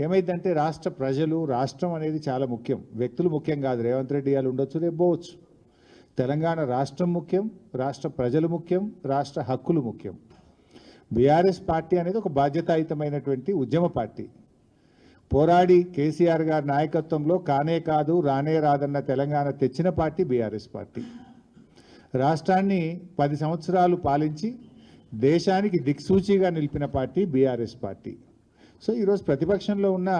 ఏమైందంటే రాష్ట్ర ప్రజలు రాష్ట్రం అనేది చాలా ముఖ్యం. వ్యక్తులు ముఖ్యం కాదు. రేవంత్ రెడ్డి గారు ఉండొచ్చు, రేపు పోవచ్చు. తెలంగాణ రాష్ట్రం ముఖ్యం, రాష్ట్ర ప్రజలు ముఖ్యం, రాష్ట్ర హక్కులు ముఖ్యం. బీఆర్ఎస్ పార్టీ అనేది ఒక బాధ్యతాయుతమైనటువంటి ఉద్యమ పార్టీ. పోరాడి కేసీఆర్ గారి నాయకత్వంలో కానే కాదు రానే రాదన్న తెలంగాణ తెచ్చిన పార్టీ బీఆర్ఎస్ పార్టీ. రాష్ట్రాన్ని 10 సంవత్సరాలు పాలించి దేశానికి దిక్సూచిగా నిలిపిన పార్టీ బీఆర్ఎస్ పార్టీ. సో ఈరోజు ప్రతిపక్షంలో ఉన్న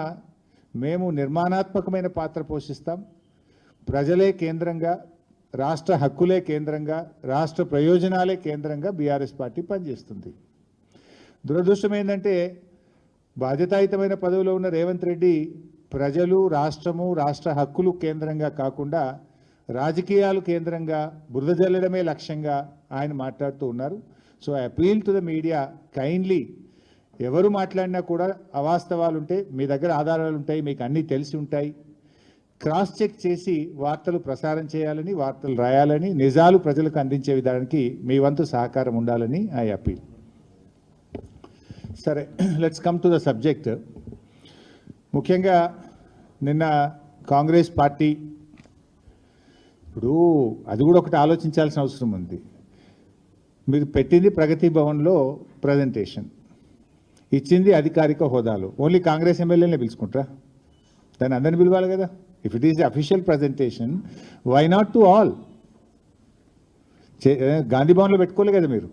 మేము నిర్మాణాత్మకమైన పాత్ర పోషిస్తాం. ప్రజలే కేంద్రంగా, రాష్ట్ర హక్కులే కేంద్రంగా, రాష్ట్ర ప్రయోజనాలే కేంద్రంగా బీఆర్ఎస్ పార్టీ పనిచేస్తుంది. దురదృష్టం ఏంటంటే బాధ్యతాయుతమైన పదవిలో ఉన్న రేవంత్ రెడ్డి ప్రజలు, రాష్ట్రము, రాష్ట్ర హక్కులు కేంద్రంగా కాకుండా రాజకీయాలు కేంద్రంగా బురద జల్లడమే లక్ష్యంగా ఆయన మాట్లాడుతూ ఉన్నారు. So I appeal to the media, kindly ఎవరు మాట్లాడినా కూడా అవాస్తవాలు ఉంటే మీ దగ్గర ఆధారాలు ఉంటాయి, మీకు అన్నీ తెలిసి ఉంటాయి, క్రాస్ చెక్ చేసి వార్తలు ప్రసారం చేయాలని, వార్తలు రాయాలని, నిజాలు ప్రజలకు అందించే విధానానికి మీ వంతు సహకారం ఉండాలని ఐ అపీల్. సరే, let's come to the subject. ముఖ్యంగా నిన్న కాంగ్రెస్ పార్టీ, ఇప్పుడు అది కూడా ఒకటి ఆలోచించాల్సిన అవసరం ఉంది. మీరు పెట్టింది ప్రగతి భవన్లో ప్రజెంటేషన్, ఇచ్చింది అధికారిక హోదాలో. ఓన్లీ కాంగ్రెస్ ఎమ్మెల్యేనే పిలుచుకుంటారా? దాన్ని అందరిని పిలవాలి కదా. If it is the official presentation, why not to all? Gandhi భవన్లో పెట్టుకోలే కదా మీరు.